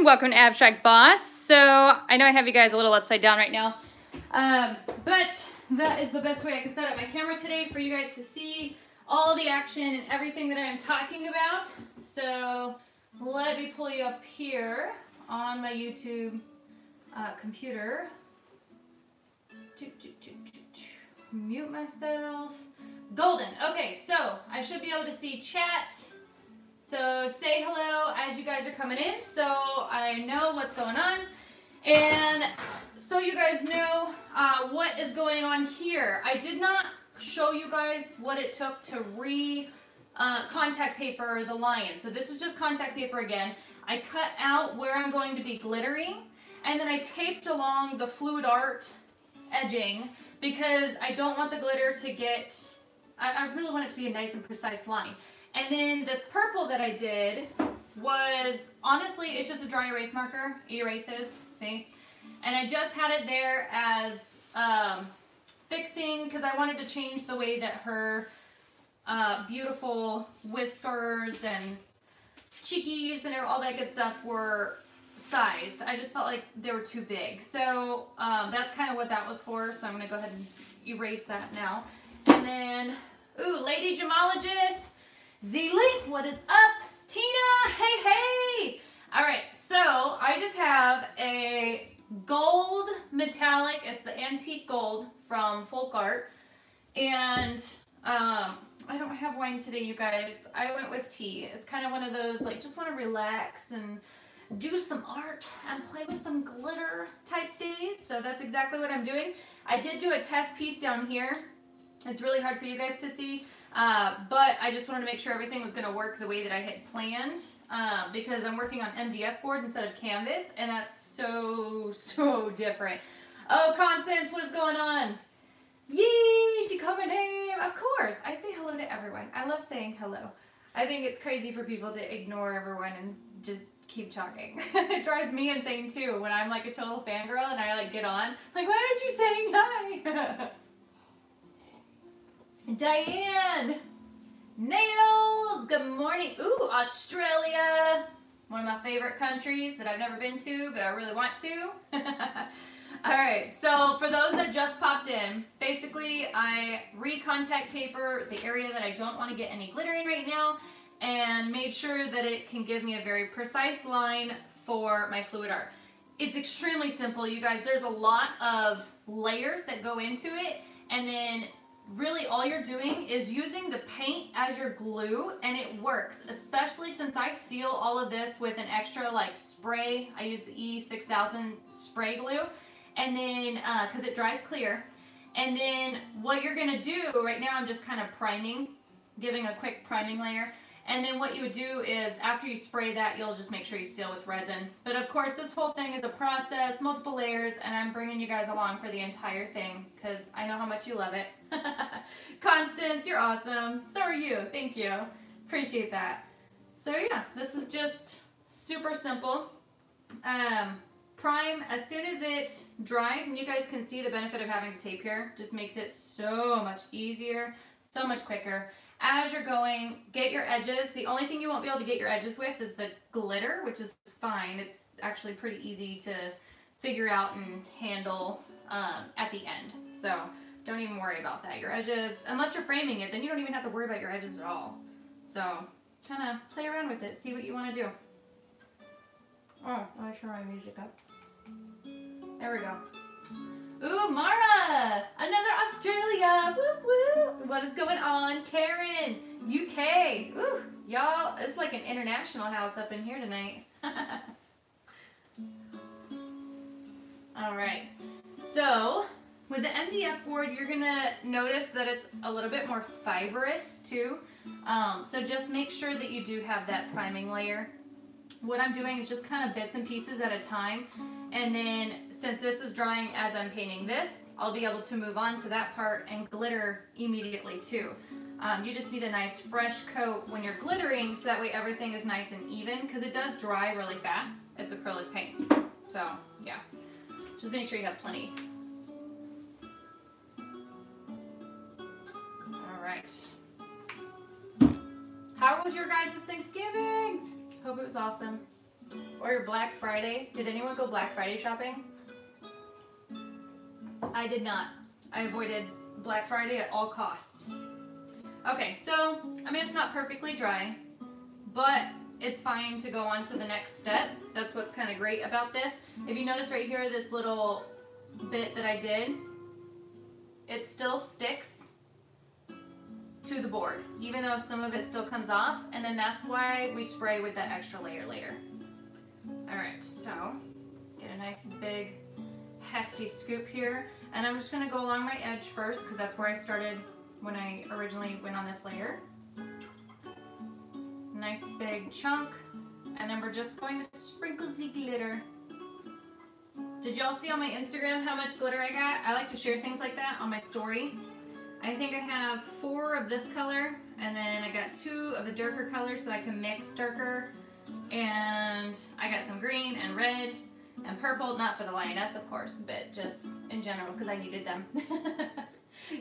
welcome to Abstract Boss. So I know I have you guys a little upside down right now, but that is the best way I can set up my camera today for you guys to see all the action and everything that I am talking about. So let me pull you up here on my YouTube computer. Mute myself. Golden. Okay, so I should be able to see chat. So say hello as you guys are coming in so I know what's going on. And so you guys know what is going on here. I did not show you guys what it took to contact paper the lion. So this is just contact paper again. I cut out where I'm going to be glittering, and then I taped along the fluid art edging because I don't want the glitter to get, I really want it to be a nice and precise line. And then this purple that I did was, honestly, it's just a dry erase marker. It erases, see? And I just had it there as fixing because I wanted to change the way that her beautiful whiskers and cheekies and all that good stuff were sized. I just felt like they were too big. So that's kind of what that was for. So I'm going to go ahead and erase that now. And then, ooh, Lady Gemologist, Z-Link, what is up? Tina, hey, hey. All right, so I just have a gold metallic. It's the antique gold from Folk Art. And I don't have wine today, you guys. I went with tea. It's kind of one of those, like, just want to relax and do some art and play with some glitter type days. So that's exactly what I'm doing. I did do a test piece down here. It's really hard for you guys to see. But I just wanted to make sure everything was going to work the way that I had planned because I'm working on MDF board instead of canvas, and that's so different. Oh, Constance, what is going on? Yee, she called my name. Of course, I say hello to everyone. I love saying hello. I think it's crazy for people to ignore everyone and just keep talking. It drives me insane too when I'm like a total fangirl and I like get on. Like, why aren't you saying hi? Diane, Nails, good morning. Ooh, Australia, one of my favorite countries that I've never been to, but I really want to. All right, so for those that just popped in, basically I re-contact paper the area that I don't want to get any glitter in right now and made sure that it can give me a very precise line for my fluid art. It's extremely simple, you guys. There's a lot of layers that go into it, and then really all you're doing is using the paint as your glue, and it works, especially since I seal all of this with an extra like spray. I use the E6000 spray glue, and then because it dries clear. And then what you're gonna do right now, I'm just kind of priming, giving a quick priming layer. And then what you would do is after you spray that, you'll just make sure you seal with resin. But of course, this whole thing is a process, multiple layers, and I'm bringing you guys along for the entire thing because I know how much you love it. Constance, you're awesome. So are you. Thank you. Appreciate that. So yeah, this is just super simple. Prime as soon as it dries, and you guys can see the benefit of having the tape here. Just makes it so much easier, so much quicker. As you're going, get your edges. The only thing you won't be able to get your edges with is the glitter, which is fine. It's actually pretty easy to figure out and handle at the end. So don't even worry about that. Your edges, unless you're framing it, then you don't even have to worry about your edges at all. So kind of play around with it. See what you want to do. Oh, let me turn my music up. There we go. Ooh, Mara! Another Australia! Woo woo! What is going on? Karen, UK. Ooh, y'all, it's like an international house up in here tonight. All right. So, with the MDF board, you're gonna notice that it's a little bit more fibrous too. So just make sure that you do have that priming layer. What I'm doing is just kind of bits and pieces at a time. And then since this is drying as I'm painting this, I'll be able to move on to that part and glitter immediately too. You just need a nice fresh coat when you're glittering so that way everything is nice and even because it does dry really fast. It's acrylic paint. So yeah, just make sure you have plenty. All right. How was your guys' Thanksgiving? Hope it was awesome. Or your Black Friday. Did anyone go Black Friday shopping? I did not. I avoided Black Friday at all costs. Okay, so, I mean, it's not perfectly dry, but it's fine to go on to the next step. That's what's kind of great about this. If you notice right here, this little bit that I did, it still sticks to the board, even though some of it still comes off, and then that's why we spray with that extra layer later. Alright, so, get a nice big hefty scoop here, and I'm just going to go along my edge first, because that's where I started when I originally went on this layer. Nice big chunk, and then we're just going to sprinkle the glitter. Did y'all see on my Instagram how much glitter I got? I like to share things like that on my story. I think I have 4 of this color, and then I got 2 of the darker color so I can mix darker, and I got some green and red and purple, not for the lioness of course, but just in general because I needed them.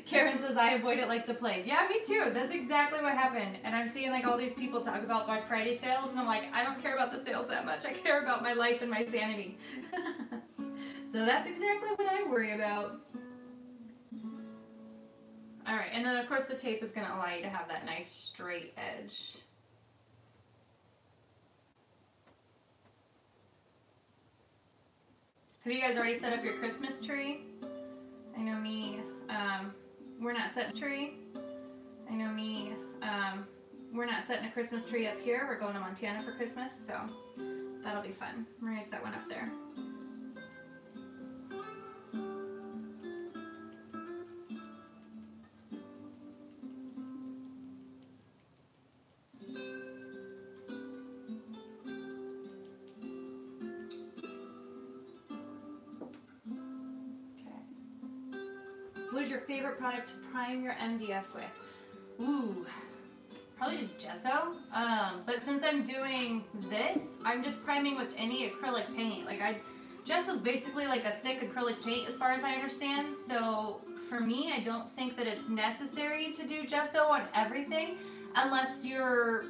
Karen says I avoid it like the plague. Yeah, me too. That's exactly what happened. And I'm seeing like all these people talk about Black Friday sales, and I'm like, I don't care about the sales that much. I care about my life and my sanity. So that's exactly what I worry about. Alright, and then of course the tape is going to allow you to have that nice straight edge. Have you guys already set up your Christmas tree? I know me, we're not setting a tree. I know me, we're not setting a Christmas tree up here. We're going to Montana for Christmas, so that'll be fun. We're going to set one up there. What is your favorite product to prime your MDF with? Ooh, probably just gesso. But since I'm doing this, I'm just priming with any acrylic paint. Like gesso is basically like a thick acrylic paint as far as I understand. So for me, I don't think that it's necessary to do gesso on everything unless you're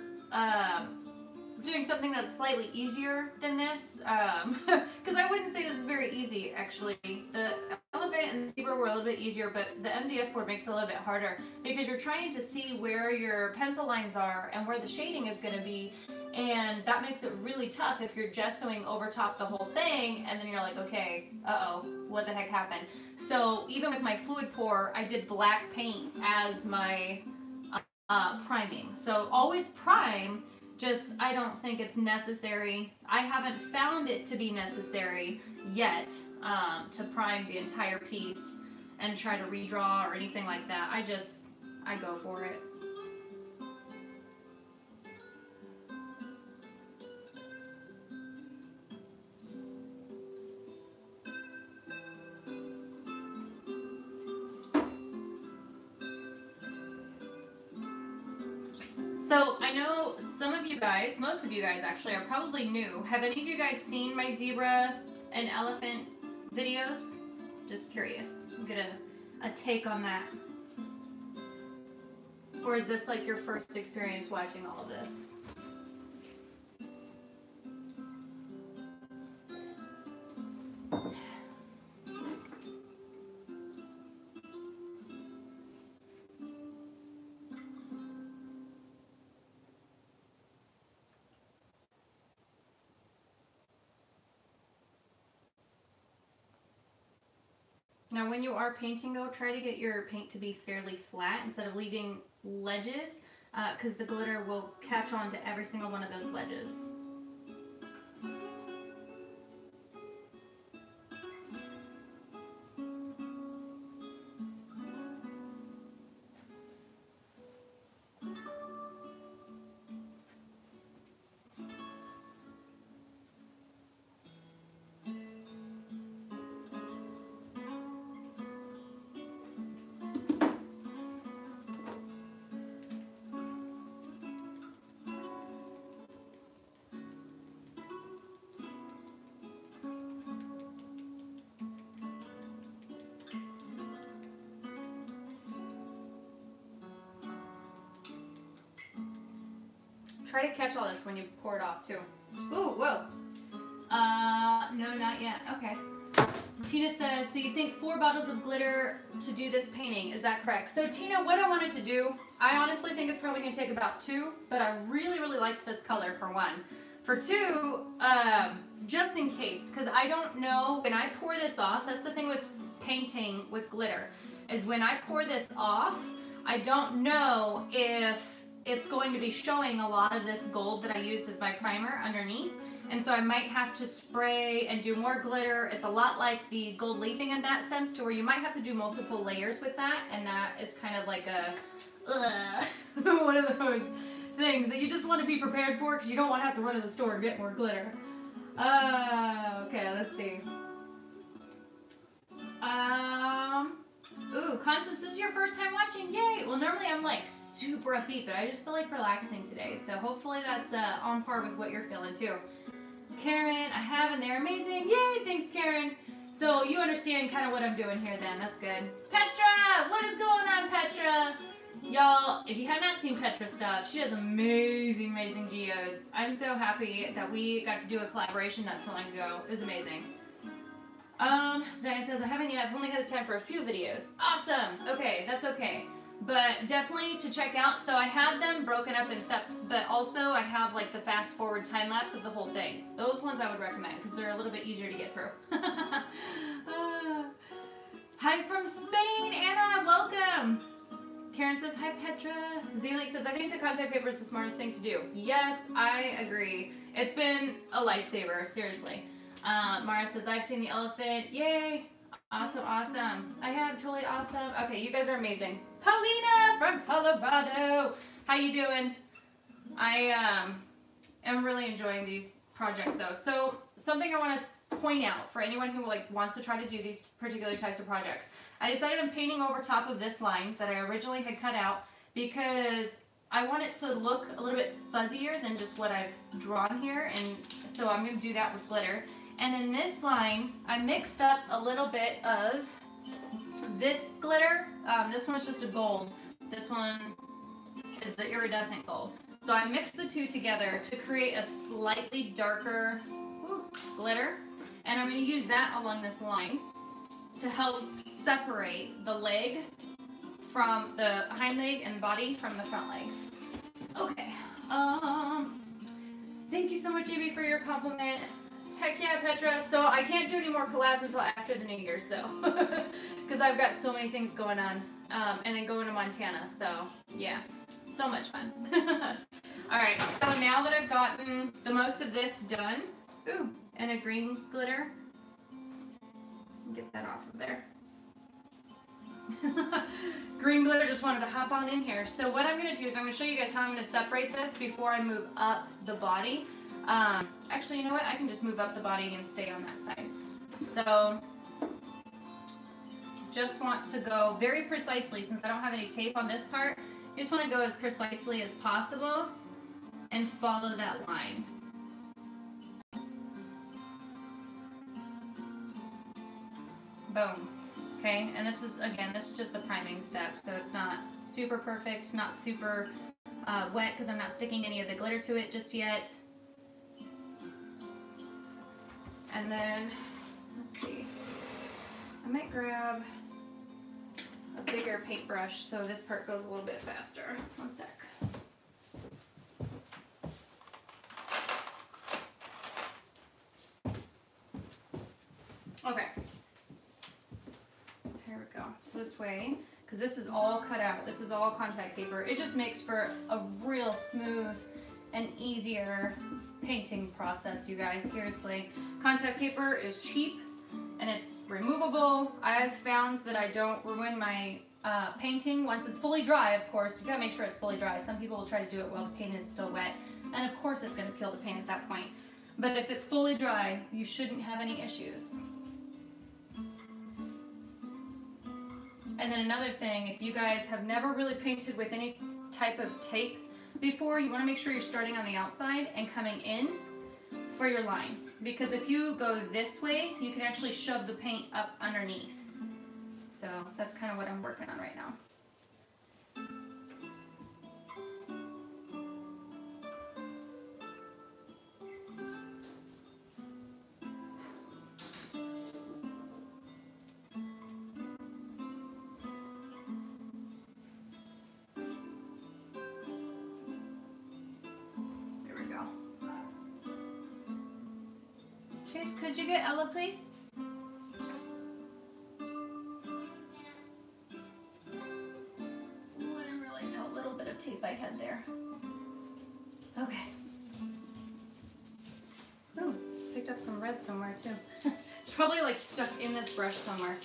doing something that's slightly easier than this. Because I wouldn't say this is very easy actually. The elephant and the zebra were a little bit easier, but the MDF board makes it a little bit harder because you're trying to see where your pencil lines are and where the shading is going to be, and that makes it really tough if you're gessoing over top the whole thing and then you're like, okay, uh-oh, what the heck happened? So even with my fluid pour, I did black paint as my priming. So always prime, just I don't think it's necessary. I haven't found it to be necessary yet to prime the entire piece and try to redraw or anything like that. I go for it. So I know some of you guys, most of you guys actually, are probably new. Have any of you guys seen my zebra and elephant videos? Just curious. Get a take on that. Or is this like your first experience watching all of this? Now when you are painting though, try to get your paint to be fairly flat instead of leaving ledges, because the glitter will catch on to every single one of those ledges. try to catch all this when you pour it off too. Ooh, whoa. No, not yet. Okay. Tina says, so you think 4 bottles of glitter to do this painting, is that correct? So Tina, what I wanted to do, I honestly think it's probably going to take about 2, but I really, really like this color for 1. For 2, just in case, because I don't know, when I pour this off, that's the thing with painting with glitter, is when I pour this off, I don't know if it's going to be showing a lot of this gold that I used as my primer underneath. And so I might have to spray and do more glitter. It's a lot like the gold leafing in that sense, to where you might have to do multiple layers with that, and that is kind of like a one of those things that you just want to be prepared for, because you don't want to have to run to the store and get more glitter. Okay, let's see. Ooh, Constance, this is your first time watching? Yay! Well, normally I'm like super upbeat, but I just feel like relaxing today, so hopefully that's on par with what you're feeling too. Karen, I have, and they're amazing. Yay, thanks, Karen. So you understand kind of what I'm doing here then. That's good. Petra! What is going on, Petra? Y'all, if you have not seen Petra's stuff, she has amazing, amazing geodes. I'm so happy that we got to do a collaboration not so long ago. It was amazing. Diane says, I haven't yet. I've only had the time for a few videos. Awesome! Okay, that's okay. But definitely to check out. So I have them broken up in steps, but also I have like the fast forward time lapse of the whole thing. Those ones I would recommend because they're a little bit easier to get through. Hi from Spain, Anna, welcome. Karen says, hi Petra. Zelik says, I think the contact paper is the smartest thing to do. Yes, I agree. It's been a lifesaver, seriously. Mara says, I've seen the elephant. Yay. Awesome, awesome. I have, totally awesome. Okay, you guys are amazing. Paulina from Colorado. How you doing? I am really enjoying these projects though. So something I want to point out for anyone who like wants to try to do these particular types of projects. I decided I'm painting over top of this line that I originally had cut out because I want it to look a little bit fuzzier than just what I've drawn here, and so I'm going to do that with glitter. And in this line, I mixed up a little bit of this glitter. This one's just a gold. This one is the iridescent gold. So I mixed the two together to create a slightly darker glitter. And I'm going to use that along this line to help separate the leg from the hind leg and body from the front leg. Okay. Thank you so much, Amy, for your compliment. Heck yeah, Petra. So I can't do any more collabs until after the New Year's, though, because I've got so many things going on, and then going to Montana. So yeah, so much fun. All right. So now that I've gotten the most of this done, ooh, and a green glitter. Get that off of there. Green glitter just wanted to hop on in here. So what I'm going to do is I'm going to show you guys how I'm going to separate this before I move up the body. Actually, you know what? I can just move up the body and stay on that side. So just want to go very precisely, since I don't have any tape on this part. You just want to go as precisely as possible and follow that line. Boom. Okay, and this is, again, this is just the priming step, so it's not super perfect, not super wet, because I'm not sticking any of the glitter to it just yet. And then, let's see, I might grab a bigger paintbrush so this part goes a little bit faster. One sec. Okay. Here we go. So this way, because this is all cut out, this is all contact paper, it just makes for a real smooth and easier painting process, you guys, seriously. Contact paper is cheap and it's removable. I've found that I don't ruin my painting once it's fully dry, of course. You gotta make sure it's fully dry. Some people will try to do it while the paint is still wet, and of course it's gonna peel the paint at that point. But if it's fully dry, you shouldn't have any issues. And then another thing, if you guys have never really painted with any type of tape before, you want to make sure you're starting on the outside and coming in for your line. Because if you go this way, you can actually shove the paint up underneath. So that's kind of what I'm working on right now. Chase, could you get Ella, please? Ooh, I didn't realize how little bit of tape I had there. Okay. Ooh, picked up some red somewhere too. It's probably like stuck in this brush somewhere.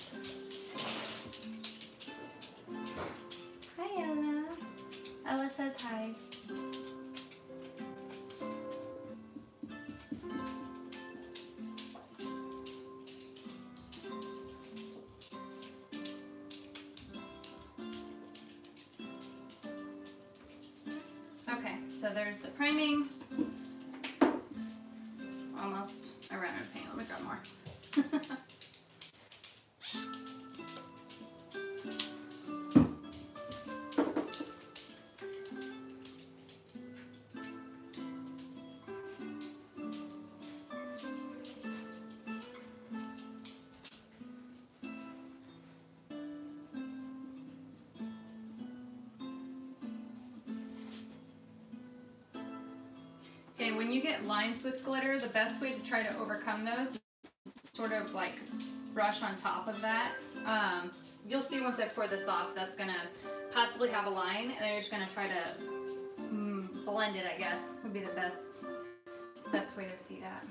Hi, Ella. Ella says hi. Okay, so there's the priming. Almost. I ran out of paint. Let me grab more. Okay, when you get lines with glitter, the best way to try to overcome those is sort of like brush on top of that. You'll see once I pour this off, that's gonna possibly have a line, and then you're just gonna try to blend it, I guess, would be the best way to see that.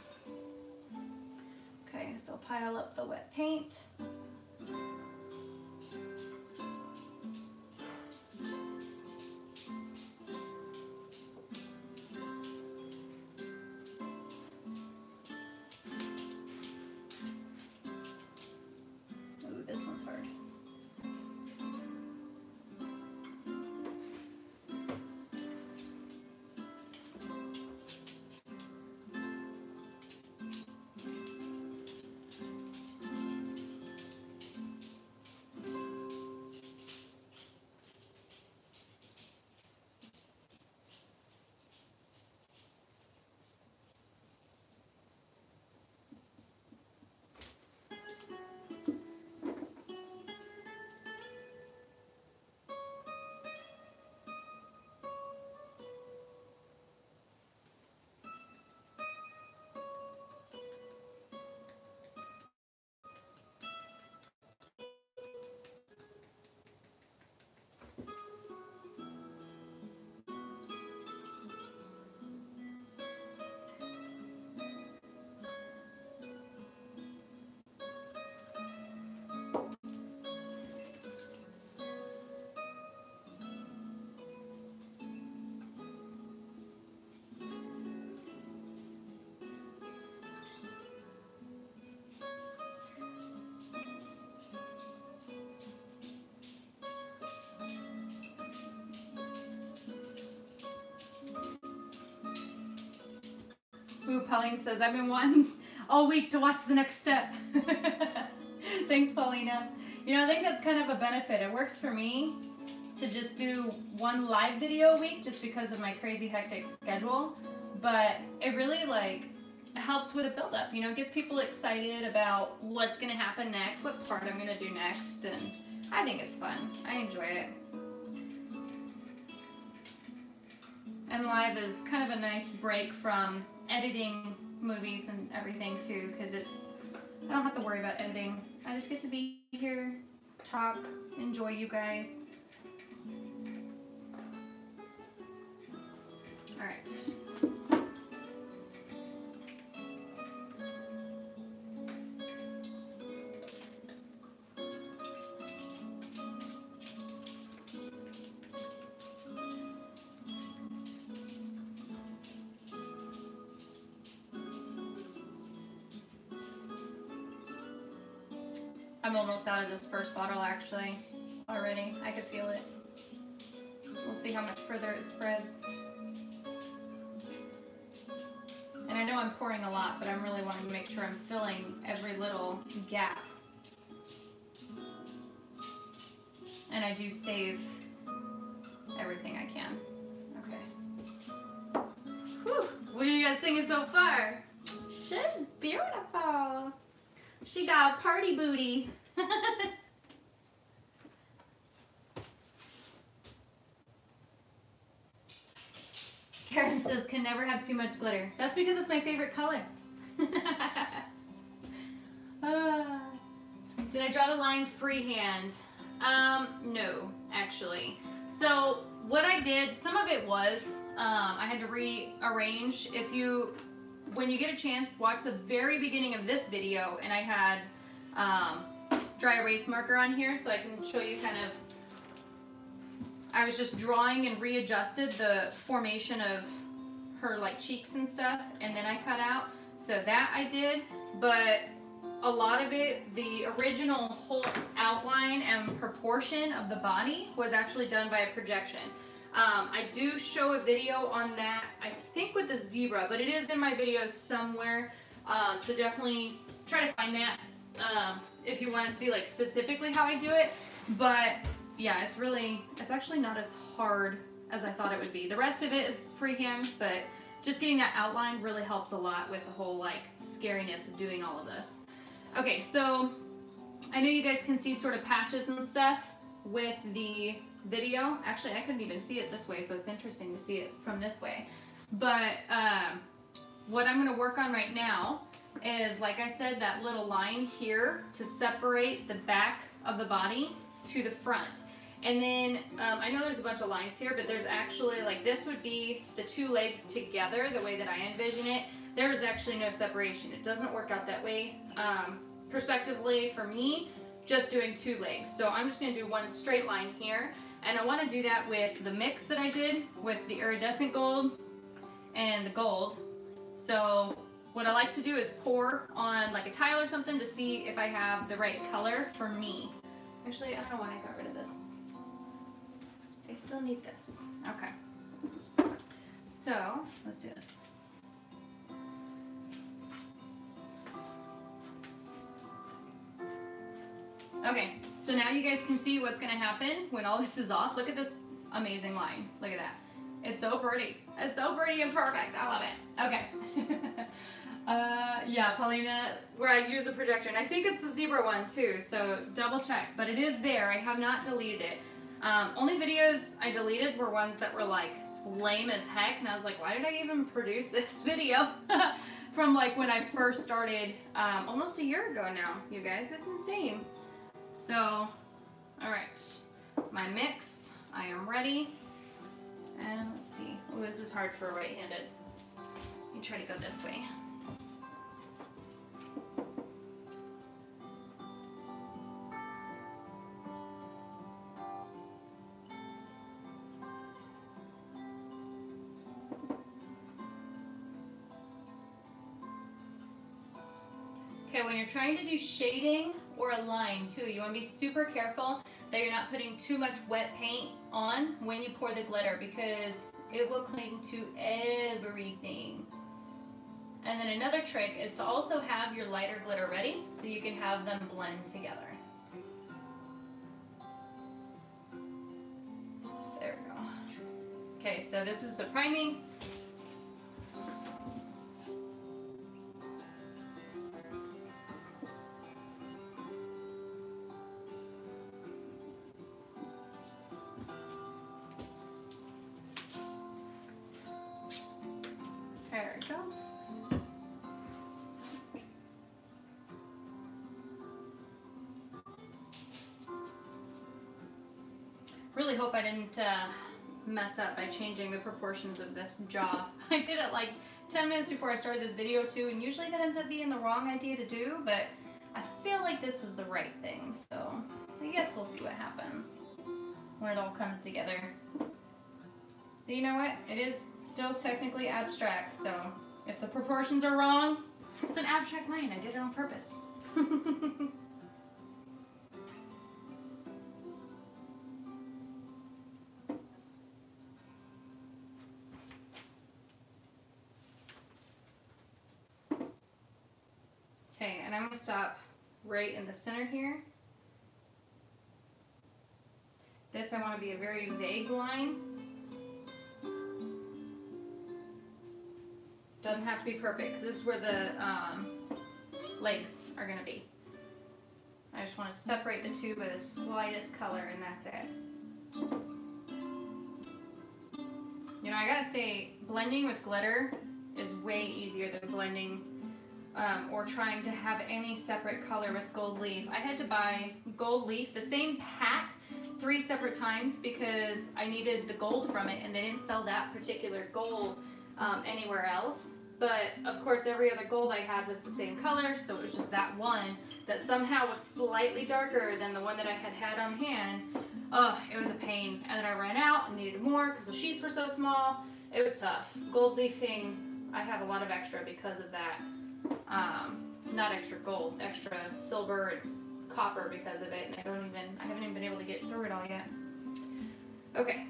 Okay, so pile up the wet paint. Ooh, Pauline says, I've been wanting all week to watch the next step. Thanks, Paulina. You know, I think that's kind of a benefit. It works for me to just do one live video a week just because of my crazy hectic schedule. But it really like helps with a build-up, you know, get people excited about what's going to happen next, what part I'm going to do next. And I think it's fun. I enjoy it. And live is kind of a nice break from editing movies and everything too, because I don't have to worry about editing. I just get to be here, talk, enjoy you guys. All right. I'm almost out of this first bottle actually, already. I could feel it. We'll see how much further it spreads. And I know I'm pouring a lot, but I'm really wanting to make sure I'm filling every little gap. And I do save everything I can. Okay. Whew. What are you guys thinking so far? She's beautiful. She got a party booty. Karen says, can never have too much glitter. That's because it's my favorite color. Did I draw the line freehand? No, actually. So what I did, some of it was, I had to rearrange. When you get a chance, watch the very beginning of this video, and I had dry erase marker on here so I can show you kind of, I was just drawing and readjusted the formation of her like cheeks and stuff, and then I cut out. So that I did, but a lot of it, the original whole outline and proportion of the body was actually done by a projection. I do show a video on that, I think with the zebra, but it is in my videos somewhere. So definitely try to find that if you want to see like specifically how I do it. But yeah, it's actually not as hard as I thought it would be. The rest of it is freehand, but just getting that outline really helps a lot with the whole like scariness of doing all of this. Okay, so I know you guys can see sort of patches and stuff with the video. Actually, I couldn't even see it this way, so it's interesting to see it from this way. But what I'm going to work on right now is, like I said, that little line here to separate the back of the body to the front. And then I know there's a bunch of lines here, but there's actually, like, this would be the two legs together the way that I envision it. There is actually no separation. It doesn't work out that way prospectively for me, just doing two legs. So I'm just going to do one straight line here, and I want to do that with the mix that I did with the iridescent gold and the gold. So what I like to do is pour on like a tile or something to see if I have the right color for me. Actually, I don't know why I got rid of this. I still need this. Okay. So let's do this. Okay, so now you guys can see what's gonna happen when all this is off. Look at this amazing line. Look at that. It's so pretty. It's so pretty and perfect. I love it. Okay. Yeah, Paulina, where I use a projector. And I think it's the zebra one too, so double check. But it is there. I have not deleted it. Only videos I deleted were ones that were like lame as heck. And I was like, why did I even produce this video? From like when I first started almost a year ago now, you guys. That's insane. So, all right, my mix, I am ready. And let's see. Oh, this is hard for a right-handed. Let me try to go this way. Okay, when you're trying to do shading or a line too, you want to be super careful that you're not putting too much wet paint on when you pour the glitter, because it will cling to everything. And then another trick is to also have your lighter glitter ready so you can have them blend together. There we go. Okay, so this is the priming. There we go. Really hope I didn't mess up by changing the proportions of this jaw. I did it like 10 minutes before I started this video too, and usually that ends up being the wrong idea to do, but I feel like this was the right thing, so I guess we'll see what happens when it all comes together. But you know what? It is still technically abstract, so if the proportions are wrong, it's an abstract line. I did it on purpose. Okay, and I'm going to stop right in the center here. This I want to be a very vague line. Doesn't have to be perfect, because this is where the legs are going to be. I just want to separate the two by the slightest color, and that's it. You know, I gotta say, blending with glitter is way easier than blending or trying to have any separate color with gold leaf. I had to buy gold leaf, the same pack, 3 separate times because I needed the gold from it, and they didn't sell that particular gold anywhere else. But of course every other gold I had was the same color, so it was just that one that somehow was slightly darker than the one that I had on hand. Oh, it was a pain. And then I ran out and needed more because the sheets were so small. It was tough. Gold leafing, I have a lot of extra because of that. Not extra gold, extra silver and copper because of it, and I haven't even been able to get through it all yet. Okay.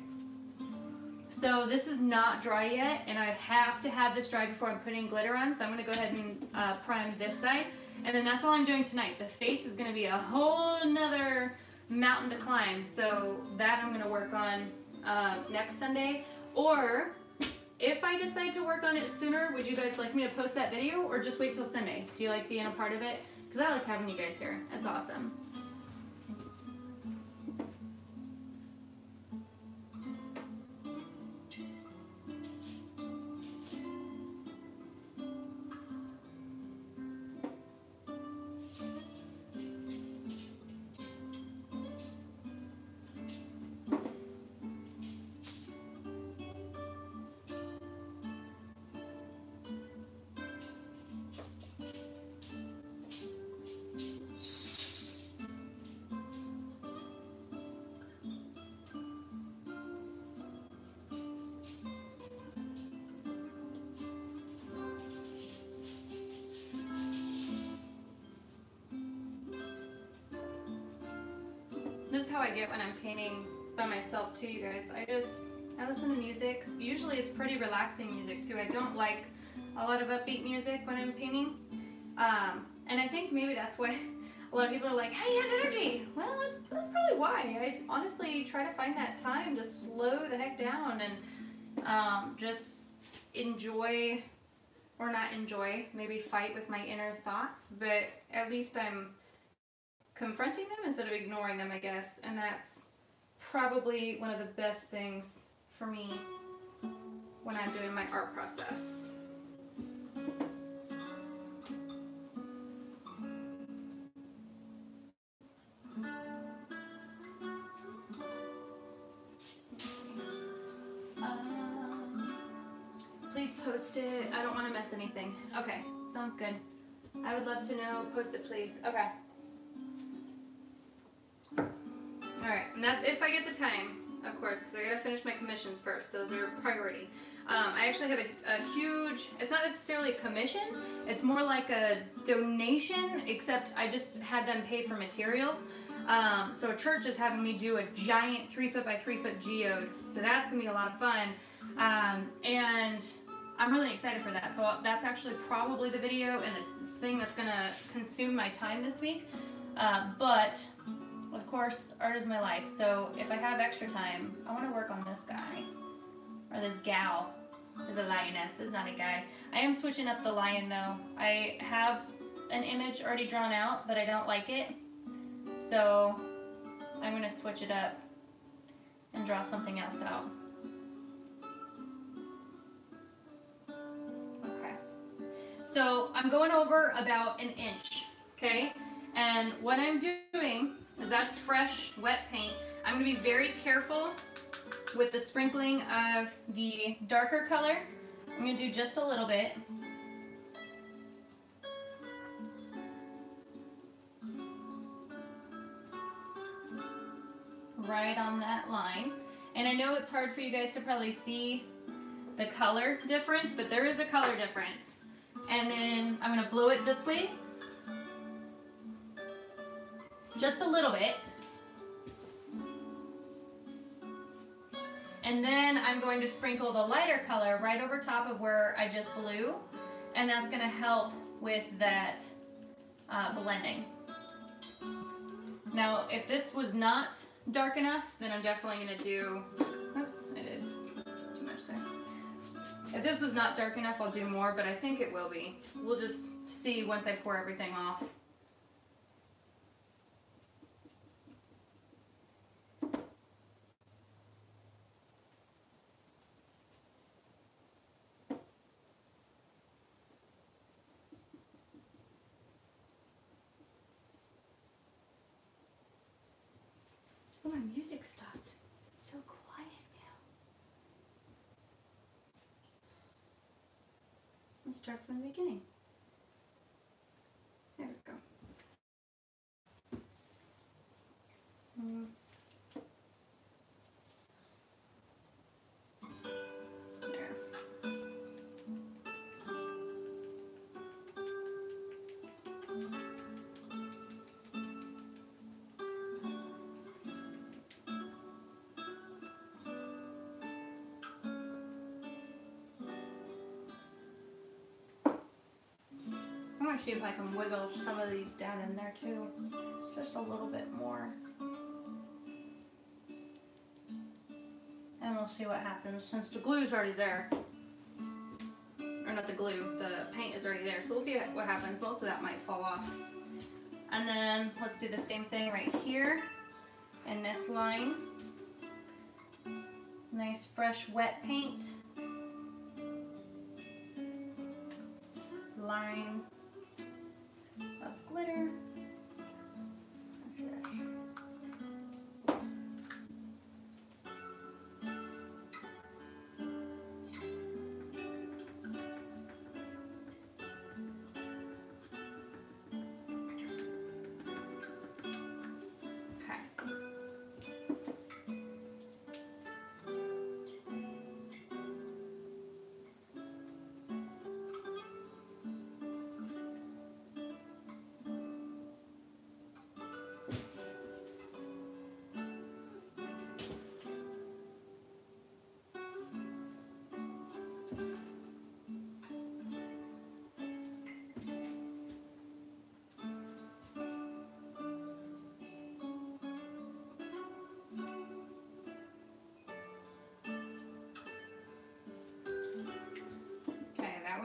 So this is not dry yet, and I have to have this dry before I'm putting glitter on, so I'm going to go ahead and prime this side. And then that's all I'm doing tonight. The face is going to be a whole nother mountain to climb, so that I'm going to work on next Sunday. Or if I decide to work on it sooner, would you guys like me to post that video or just wait till Sunday? Do you like being a part of it? Because I like having you guys here. That's awesome. This is how I get when I'm painting by myself too, you guys. I listen to music. Usually it's pretty relaxing music too. I don't like a lot of upbeat music when I'm painting. And I think maybe that's why a lot of people are like, hey, you have energy. Well, that's probably why. I honestly try to find that time to slow the heck down and just enjoy, or not enjoy, maybe fight with my inner thoughts, but at least I'm confronting them instead of ignoring them, I guess. And that's probably one of the best things for me when I'm doing my art process. Please post it. I don't want to miss anything. Okay, sounds good. I would love to know. Post it, please. Okay. Alright, and that's if I get the time, of course, because I gotta finish my commissions first. Those are priority. I actually have a huge, it's not necessarily a commission, it's more like a donation, except I just had them pay for materials. So a church is having me do a giant 3-foot by 3-foot geode, so that's gonna be a lot of fun. And I'm really excited for that. So that's actually probably the video and the thing that's gonna consume my time this week. But of course, art is my life, so if I have extra time, I want to work on this guy, or this gal. Is a lioness, is not a guy. I am switching up the lion though. I have an image already drawn out, but I don't like it, so I'm going to switch it up and draw something else out. Okay, so I'm going over about an inch, okay? And what I'm doing is that's fresh, wet paint. I'm going to be very careful with the sprinkling of the darker color. I'm going to do just a little bit. Right on that line. And I know it's hard for you guys to probably see the color difference, but there is a color difference. And then I'm going to blow it this way. Just a little bit. And then I'm going to sprinkle the lighter color right over top of where I just blew, and that's going to help with that blending. Now, if this was not dark enough, then I'm definitely going to do, oops, I did too much there. If this was not dark enough, I'll do more, but I think it will be. We'll just see once I pour everything off. music stopped. It's so quiet now. Let's start from the beginning. There we go. There. I'm going to see if I can wiggle some of these down in there too, just a little bit more. And we'll see what happens since the glue's already there. Or not the glue, the paint is already there. So we'll see what happens. Most of that might fall off. And then let's do the same thing right here in this line. Nice fresh wet paint. Line of glitter. What's this?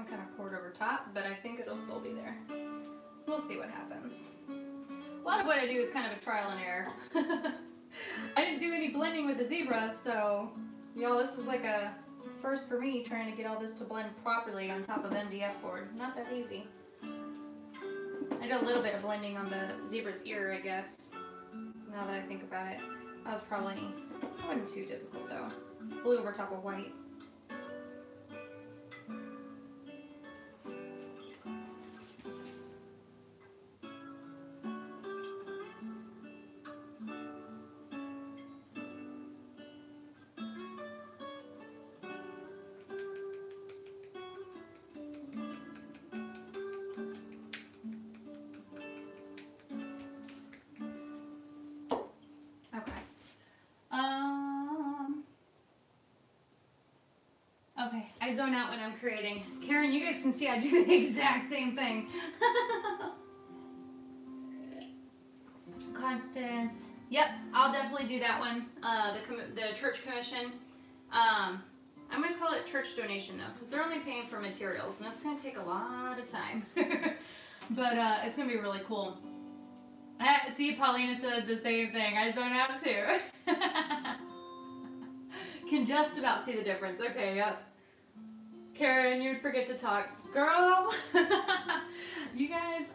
Kind of poured over top, but I think it'll still be there. We'll see what happens. A lot of what I do is kind of a trial and error. I didn't do any blending with the zebra, so y'all, this is like a first for me trying to get all this to blend properly on top of MDF board. Not that easy. I did a little bit of blending on the zebra's ear, I guess, now that I think about it. That was probably, that wasn't too difficult though. Blue over top of white. Okay, I zone out when I'm creating. Karen, you guys can see I do the exact same thing. Constance. Yep, I'll definitely do that one. The church commission. I'm going to call it church donation though, because they're only paying for materials, and that's going to take a lot of time. But it's going to be really cool. See, Paulina said the same thing. I zone out too. Can just about see the difference. Okay, yep. Karen, you'd forget to talk. Girl! You guys,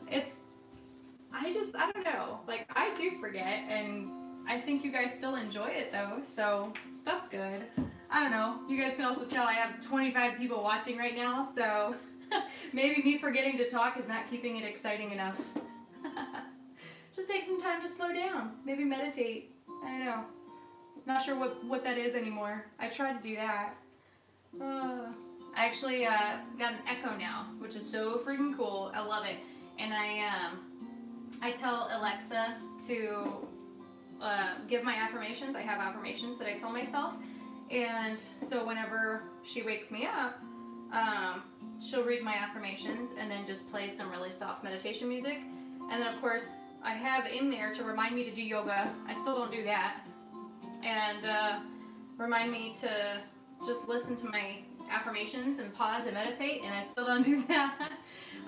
I don't know. Like, I do forget, and I think you guys still enjoy it though, so that's good. I don't know. You guys can also tell I have 25 people watching right now, so maybe me forgetting to talk is not keeping it exciting enough. Just take some time to slow down. Maybe meditate. I don't know. Not sure what that is anymore. I try to do that. I actually got an Echo now, which is so freaking cool. I love it. And I tell Alexa to give my affirmations. I have affirmations that I tell myself. And so whenever she wakes me up, she'll read my affirmations and then just play some really soft meditation music. And then of course, I have in there to remind me to do yoga. I still don't do that. And remind me to just listen to my affirmations and pause and meditate, and I still don't do that.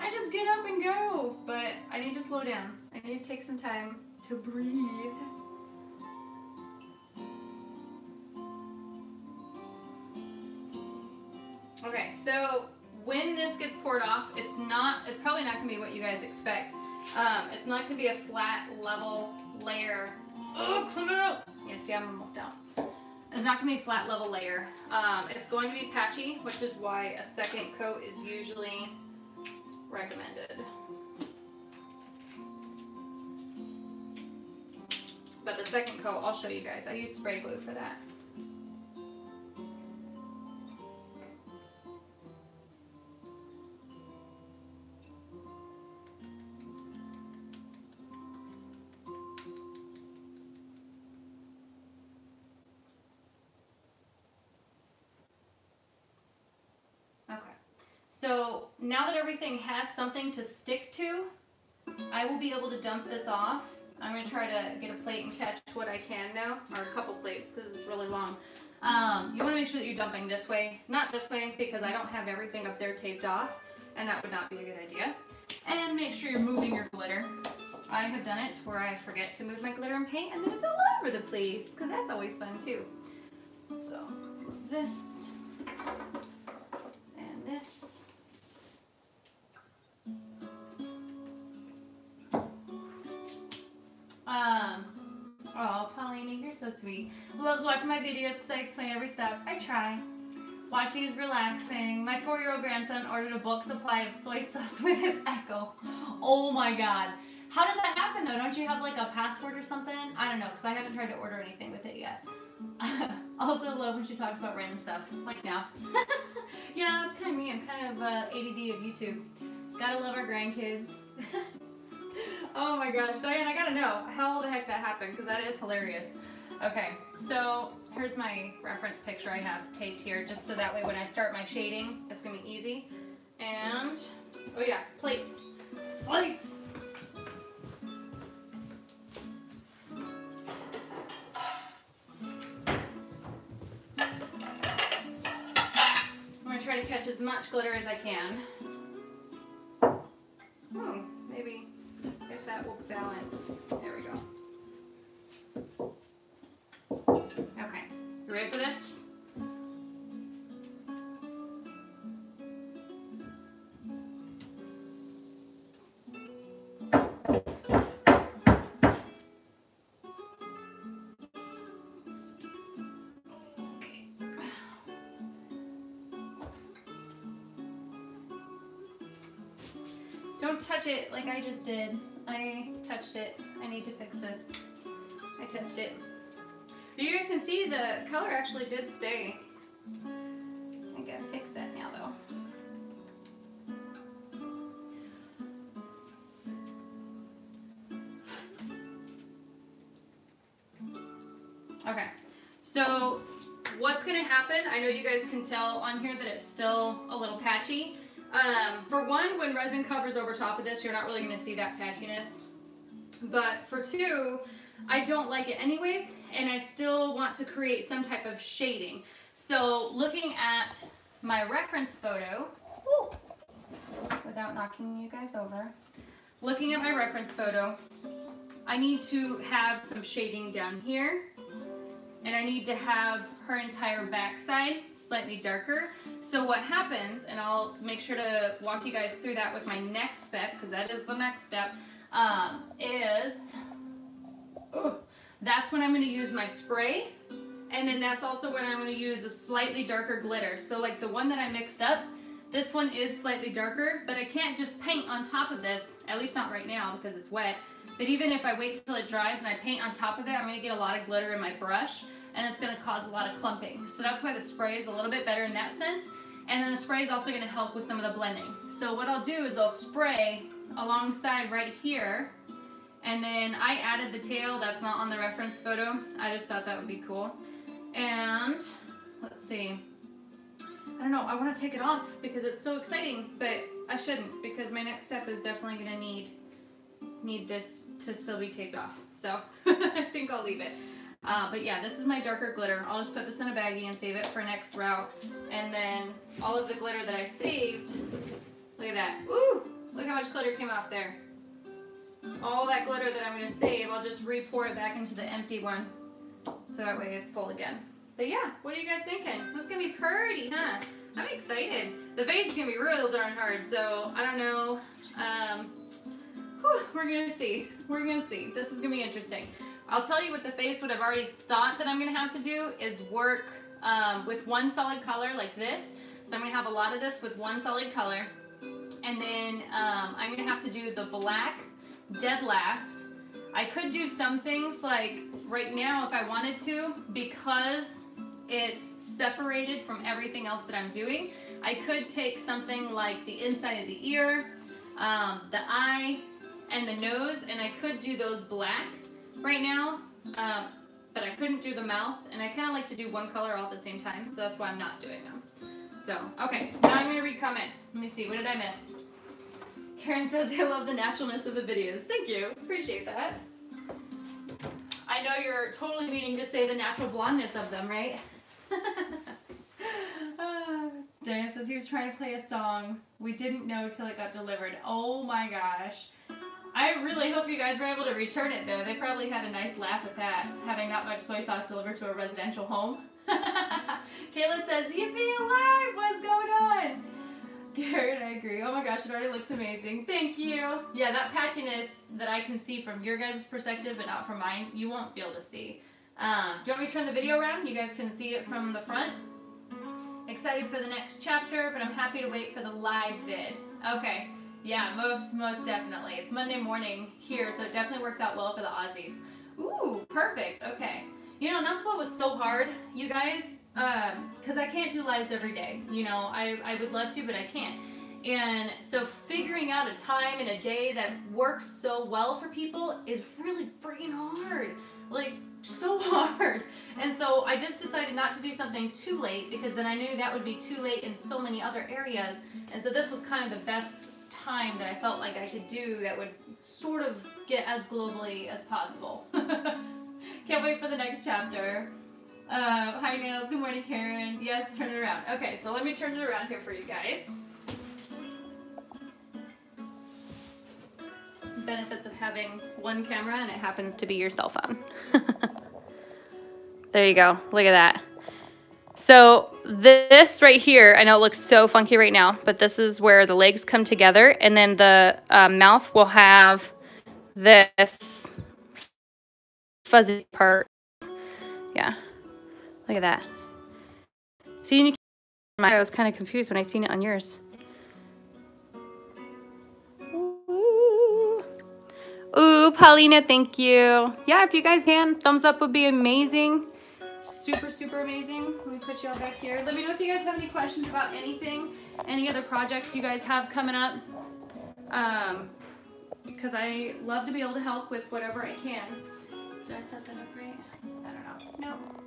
I just get up and go, but I need to slow down. I need to take some time to breathe. Okay, so when this gets poured off, it's probably not gonna be what you guys expect. It's not gonna be a flat, level layer Oh, come out. Yeah, see, I'm almost down. It's not going to be a flat level layer. It's going to be patchy, which is why a second coat is usually recommended. But the second coat, I'll show you guys. I use spray glue for that. So now that everything has something to stick to, I will be able to dump this off. I'm going to try to get a plate and catch what I can now, or a couple plates because it's really long. You want to make sure that you're dumping this way, not this way, because I don't have everything up there taped off, and that would not be a good idea. And make sure you're moving your glitter. I have done it where I forget to move my glitter and paint, and then it's all over the place, because that's always fun too. So, this, and this. Oh, Paulina, you're so sweet. Loves watching my videos because I explain every step. I try. Watching is relaxing. My 4-year-old grandson ordered a bulk supply of soy sauce with his Echo. Oh my God. How did that happen though? Don't you have like a password or something? I don't know, because I haven't tried to order anything with it yet. Also love when she talks about random stuff, like now. Yeah, that's kind of me. I'm kind of ADD of YouTube. Gotta love our grandkids. Oh my gosh, Diane, I gotta know how the heck that happened, because that is hilarious. Okay, so here's my reference picture I have taped here, just so that way when I start my shading, it's gonna be easy. And, oh yeah, plates. Plates! I'm gonna try to catch as much glitter as I can. Oh, maybe if that will balance. There we go. Okay, you ready for this? Don't touch it like I just did. I touched it. I need to fix this. I touched it. You guys can see the color actually did stay. I gotta fix that now though. Okay, so what's gonna happen, I know you guys can tell on here that it's still a little patchy. For one, when resin covers over top of this, you're not really going to see that patchiness. But for two, I don't like it anyways, and I still want to create some type of shading. So looking at my reference photo, without knocking you guys over, looking at my reference photo, I need to have some shading down here, and I need to have her entire backside slightly darker. So what happens, and I'll make sure to walk you guys through that with my next step, because that is the next step, that's when I'm going to use my spray, and then that's also when I'm going to use a slightly darker glitter. So like the one that I mixed up, this one is slightly darker, but I can't just paint on top of this, at least not right now because it's wet. But even if I wait till it dries and I paint on top of it, I'm going to get a lot of glitter in my brush, and it's going to cause a lot of clumping. So that's why the spray is a little bit better in that sense. And then the spray is also going to help with some of the blending. So what I'll do is I'll spray alongside right here, and then I added the tail that's not on the reference photo. I just thought that would be cool. And let's see. I don't know, I want to take it off because it's so exciting, but I shouldn't, because my next step is definitely going to need this to still be taped off. So I think I'll leave it. But yeah, this is my darker glitter. I'll just put this in a baggie and save it for next route. And then all of the glitter that I saved, look at that. Ooh, look how much glitter came off there. All that glitter that I'm going to save, I'll just re-pour it back into the empty one. So that way it's full again. But yeah, what are you guys thinking? This is going to be pretty, huh? I'm excited. The vase is going to be real darn hard, so I don't know. We're going to see. We're going to see. This is going to be interesting. I'll tell you with the face, what I've already thought that I'm gonna have to do is work with one solid color like this. So I'm gonna have a lot of this with one solid color. And then I'm gonna have to do the black dead last. I could do some things like right now if I wanted to, because it's separated from everything else that I'm doing. I could take something like the inside of the ear, the eye, and the nose, and I could do those black right now, but I couldn't do the mouth, and I kind of like to do one color all at the same time, so that's why I'm not doing them. So, okay, now I'm going to read comments. Let me see, what did I miss? Karen says, I love the naturalness of the videos. Thank you, appreciate that. I know you're totally meaning to say the natural blondness of them, right? Diane says he was trying to play a song. We didn't know till it got delivered. Oh my gosh. I really hope you guys were able to return it though. They probably had a nice laugh with that, having that much soy sauce delivered to a residential home. Kayla says, yippee alive, what's going on? Garrett, I agree. Oh my gosh, it already looks amazing. Thank you. Yeah, that patchiness that I can see from your guys' perspective but not from mine, you won't be able to see. Do you want me to turn the video around? You guys can see it from the front. Excited for the next chapter, but I'm happy to wait for the live vid. Okay, yeah, most definitely. It's Monday morning here, so it definitely works out well for the Aussies. Ooh, perfect, okay. You know, and that's what was so hard, you guys, because I can't do lives every day. You know, I would love to, but I can't. And so figuring out a time in a day that works so well for people is really freaking hard. Like, so hard. And so I just decided not to do something too late, because then I knew that would be too late in so many other areas. And so this was kind of the best time that I felt like I could do that would sort of get as globally as possible. Can't wait for the next chapter. Hi Nails, good morning Karen. Yes, turn it around. Okay, so let me turn it around here for you guys. Benefits of having one camera and it happens to be your cell phone. There you go, look at that. So this right here, I know it looks so funky right now, but this is where the legs come together, and then the mouth will have this fuzzy part. Yeah, look at that. See, I was kind of confused when I seen it on yours. Ooh, Paulina, thank you. Yeah, if you guys can, thumbs up would be amazing. Super, super amazing. Let me put you all back here. Let me know if you guys have any questions about anything, any other projects you guys have coming up. Because I love to be able to help with whatever I can. Did I set that up right? I don't know. Nope.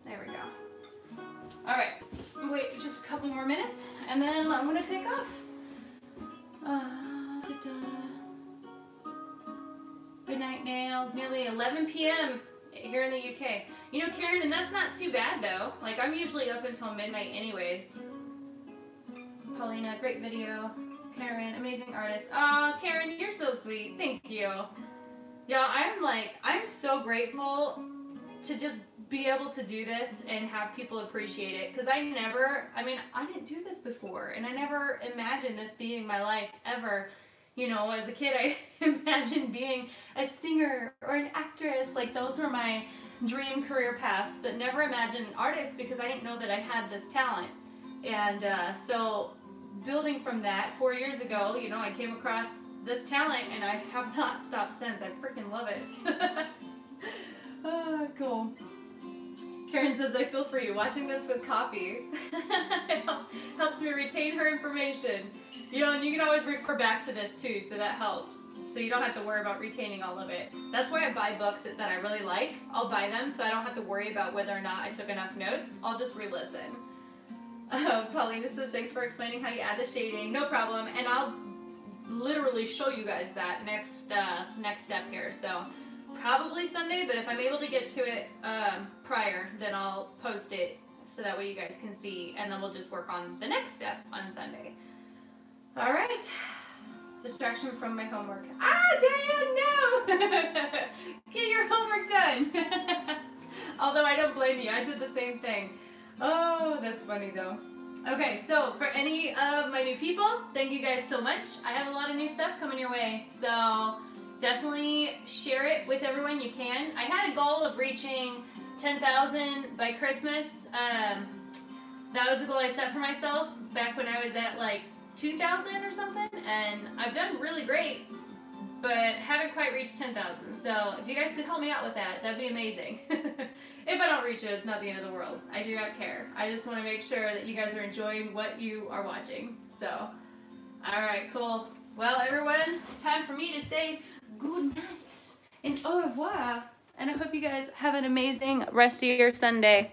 There we go. All right. Wait just a couple more minutes, and then I'm going to take off. Good night, Nails. Nearly 11 p.m. here in the UK. You know, Karen, and that's not too bad, though. Like, I'm usually up until midnight anyways. Paulina, great video. Karen, amazing artist. Aw, Karen, you're so sweet. Thank you. Yeah, I'm so grateful to just be able to do this and have people appreciate it. Because I didn't do this before. And I never imagined this being my life ever. You know, as a kid, I imagined being a singer or an actress. Like, those were my dream career paths, but never imagined an artist because I didn't know that I had this talent. And so building from that, 4 years ago, you know, I came across this talent and I have not stopped since. I freaking love it. Oh, cool. Karen says, I feel for you. Watching this with coffee it helps me retain her information. You know, and you can always refer back to this too, so that helps. So you don't have to worry about retaining all of it. That's why I buy books that I really like. I'll buy them so I don't have to worry about whether or not I took enough notes. I'll just re-listen. Paulina says, thanks for explaining how you add the shading. No problem. And I'll literally show you guys that next step here. So probably Sunday, but if I'm able to get to it prior, then I'll post it so that way you guys can see, and then we'll just work on the next step on Sunday. All right. Distraction from my homework. Ah, Diane, no! Get your homework done. Although I don't blame you. I did the same thing. Oh, that's funny though. Okay, so for any of my new people, thank you guys so much. I have a lot of new stuff coming your way. So definitely share it with everyone you can. I had a goal of reaching 10,000 by Christmas. That was a goal I set for myself back when I was at like 2,000 or something, and I've done really great, but haven't quite reached 10,000. So if you guys could help me out with that, that'd be amazing. If I don't reach it, it's not the end of the world. I do not care. I just want to make sure that you guys are enjoying what you are watching. So, all right, cool. Well, everyone, time for me to say good night and au revoir. And I hope you guys have an amazing rest of your Sunday.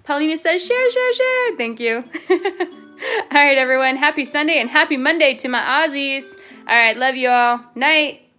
Paulina says, share, share, share. Thank you. All right, everyone. Happy Sunday and happy Monday to my Aussies. All right, love you all. Night.